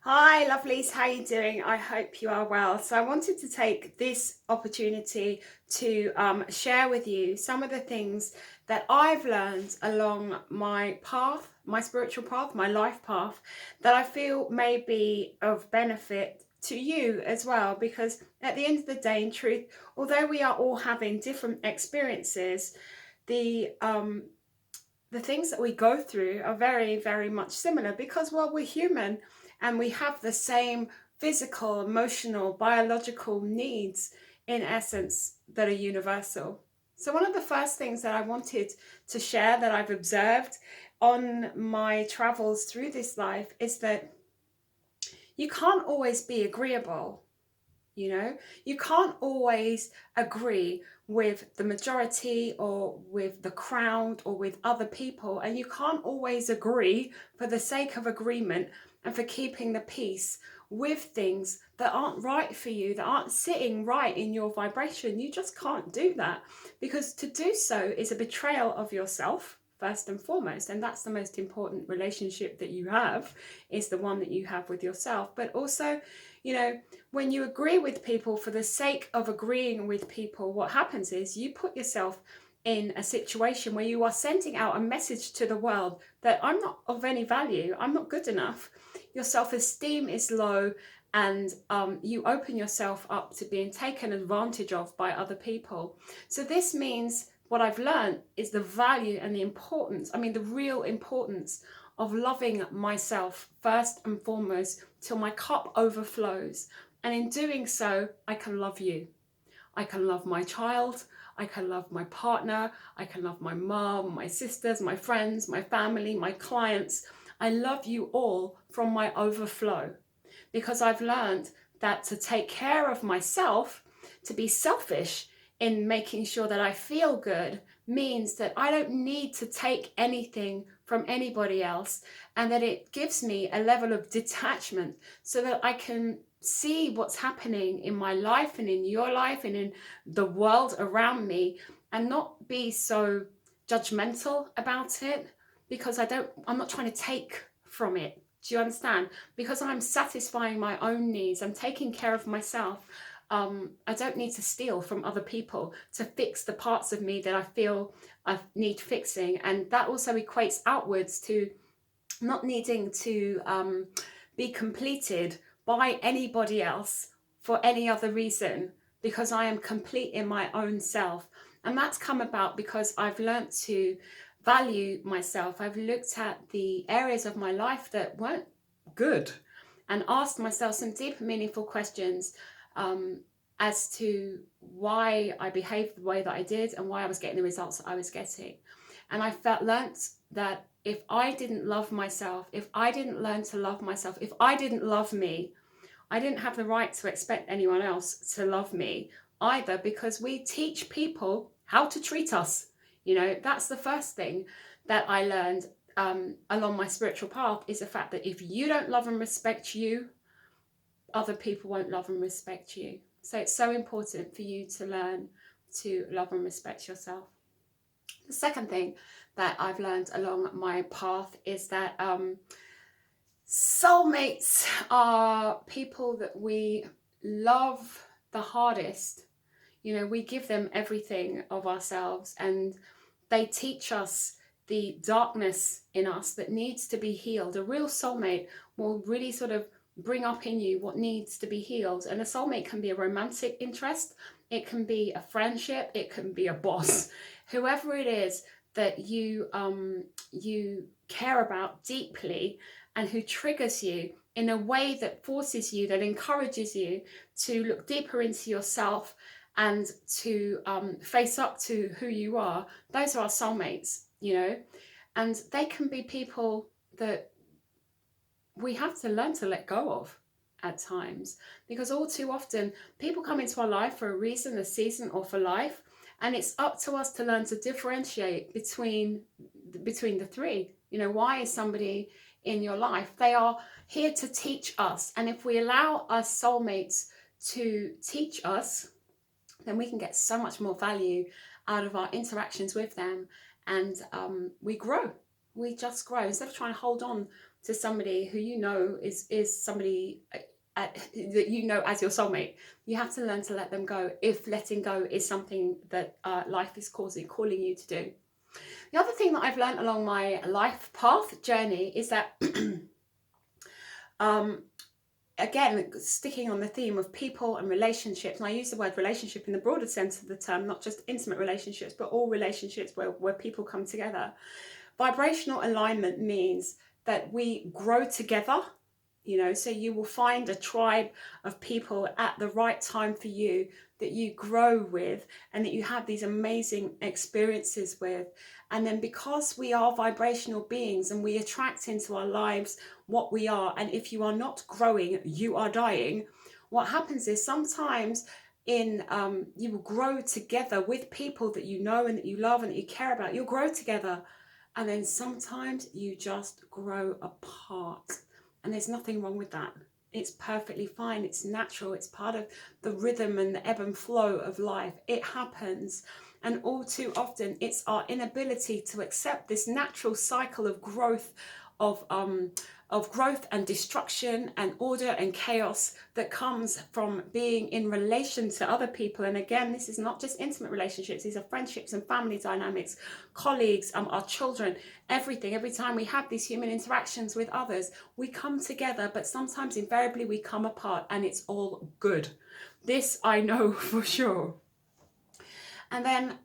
Hi, lovelies. How you doing? I hope you are well. So I wanted to take this opportunity to share with you some of the things that I've learned along my path, my spiritual path, my life path, that I feel may be of benefit to you as well. Because at the end of the day, in truth, although we are all having different experiences, the things that we go through are very, very much similar because, well, we're human and we have the same physical, emotional, biological needs in essence that are universal. So, one of the first things that I wanted to share that I've observed on my travels through this life is that you can't always be agreeable. You can't always agree with the majority or with the crowd or with other people, and you can't always agree for the sake of agreement and for keeping the peace with things that aren't right for you, that aren't sitting right in your vibration. You just can't do that, because to do so is a betrayal of yourself first and foremost, and that's the most important relationship that you have, is the one that you have with yourself. But also, when you agree with people for the sake of agreeing with people, what happens is you put yourself in a situation where you are sending out a message to the world that I'm not of any value, I'm not good enough, your self-esteem is low, and you open yourself up to being taken advantage of by other people. So this means what I've learned is the value and the importance, the real importance of loving myself first and foremost till my cup overflows. And in doing so, I can love you. I can love my child. I can love my partner. I can love my mom, my sisters, my friends, my family, my clients. I love you all from my overflow, because I've learned that to take care of myself, to be selfish in making sure that I feel good, means that I don't need to take anything from anybody else, and that it gives me a level of detachment so that I can see what's happening in my life and in your life and in the world around me, and not be so judgmental about it, because I'm not trying to take from it. Do you understand? Because I'm satisfying my own needs, I'm taking care of myself. I don't need to steal from other people to fix the parts of me that I feel I need fixing. And that also equates outwards to not needing to be completed by anybody else for any other reason, because I am complete in my own self. And that's come about because I've learnt to value myself. I've looked at the areas of my life that weren't good and asked myself some deep and meaningful questions, as to why I behaved the way that I did and why I was getting the results that I was getting. And I learnt that if I didn't love myself, if I didn't learn to love myself, if I didn't love me, I didn't have the right to expect anyone else to love me either, because we teach people how to treat us. That's the first thing that I learned along my spiritual path, is the fact that if you don't love and respect you, other people won't love and respect you. So it's so important for you to learn to love and respect yourself. The second thing that I've learned along my path is that soulmates are people that we love the hardest. We give them everything of ourselves, and they teach us the darkness in us that needs to be healed. A real soulmate will really sort of bring up in you what needs to be healed. And a soulmate can be a romantic interest, it can be a friendship, it can be a boss, whoever it is that you care about deeply, and who triggers you in a way that forces you, that encourages you to look deeper into yourself and to face up to who you are. Those are our soulmates, and they can be people that we have to learn to let go of at times, because all too often people come into our life for a reason, a season, or for life, and it's up to us to learn to differentiate between the three. Why is somebody in your life? They are here to teach us, and if we allow our soulmates to teach us, then we can get so much more value out of our interactions with them, and we grow. We just grow. Instead of trying to hold on to somebody who you know is somebody that you know as your soulmate. You have to learn to let them go if letting go is something that life is calling you to do. The other thing that I've learned along my life path journey is that again, sticking on the theme of people and relationships, and I use the word relationship in the broader sense of the term, not just intimate relationships, but all relationships where people come together. Vibrational alignment means that we grow together, you know, so you will find a tribe of people at the right time for you that you grow with and that you have these amazing experiences with. And then because we are vibrational beings and we attract into our lives what we are, and if you are not growing, you are dying. What happens is sometimes you will grow together with people that you know and that you love and that you care about. You'll grow together, and then sometimes you just grow apart, and there's nothing wrong with that. It's perfectly fine. It's natural. It's part of the rhythm and the ebb and flow of life. It happens. And all too often, it's our inability to accept this natural cycle of growth, of growth and destruction and order and chaos that comes from being in relation to other people. And again, this is not just intimate relationships. These are friendships and family dynamics, colleagues, our children, everything. Every time we have these human interactions with others, we come together, but sometimes invariably we come apart, and it's all good. This I know for sure. And then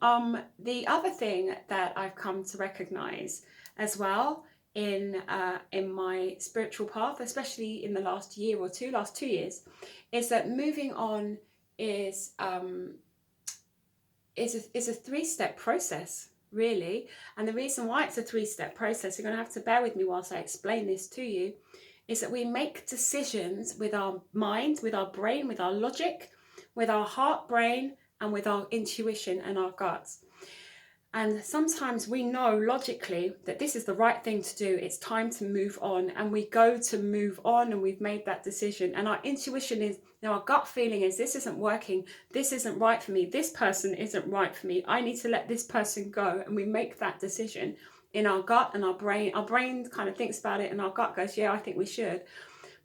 the other thing that I've come to recognize as well in my spiritual path, especially in the last year or two, last 2 years, is that moving on is a 3-step process, really. And the reason why it's a 3-step process, you're going to have to bear with me whilst I explain this to you, is that we make decisions with our mind, with our brain, with our logic, with our heart, brain, and with our intuition and our guts. And sometimes we know logically that this is the right thing to do. It's time to move on, and we go to move on, and we've made that decision. And our intuition is, our gut feeling is, this isn't working. This isn't right for me. This person isn't right for me. I need to let this person go. And we make that decision in our gut and our brain. Our brain kind of thinks about it, and our gut goes, yeah, I think we should.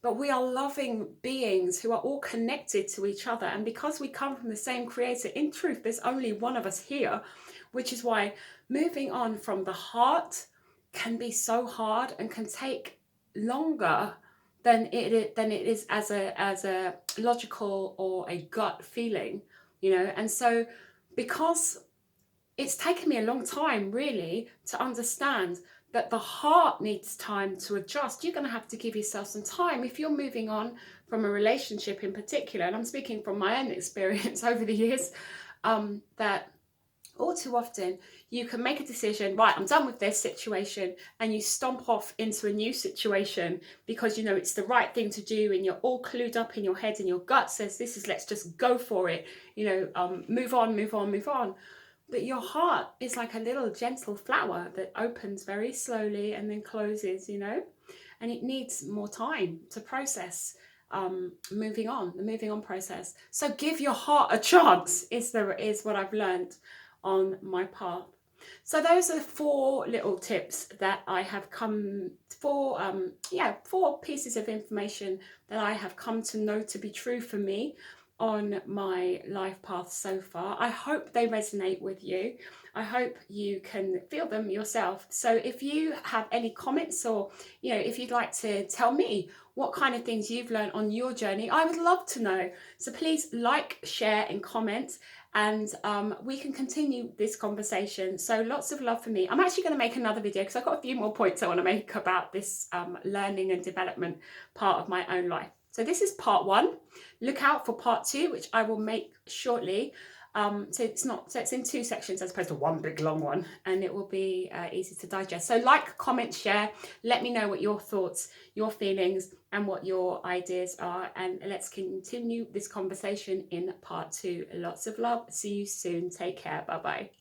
But we are loving beings who are all connected to each other. And because we come from the same creator, in truth, there's only one of us here, which is why moving on from the heart can be so hard and can take longer than it is as a logical or a gut feeling, you know. And so because it's taken me a long time really to understand that the heart needs time to adjust. You're going to have to give yourself some time if you're moving on from a relationship in particular. And I'm speaking from my own experience over the years, that all too often you can make a decision, right, I'm done with this situation, and you stomp off into a new situation because you know it's the right thing to do, and you're all clued up in your head, and your gut says this is, let's just go for it, you know, move on, move on, move on. But your heart is like a little gentle flower that opens very slowly and then closes, you know, and it needs more time to process the moving on process. So give your heart a chance is what I've learned on my path. So those are 4 little tips that I have come for, 4 pieces of information that I have come to know to be true for me on my life path so far. I hope they resonate with you. I hope you can feel them yourself. So if you have any comments, or you know, if you'd like to tell me what kind of things you've learned on your journey, I would love to know. So please like, share and comment, and we can continue this conversation. So lots of love for me. I'm actually going to make another video because I've got a few more points I want to make about this learning and development part of my own life. So this is part 1. Look out for part 2, which I will make shortly. So it's in 2 sections as opposed to one big long one, and it will be easy to digest. So like, comment, share, let me know what your thoughts, your feelings and what your ideas are, and let's continue this conversation in part 2. Lots of love. See you soon. Take care. Bye bye.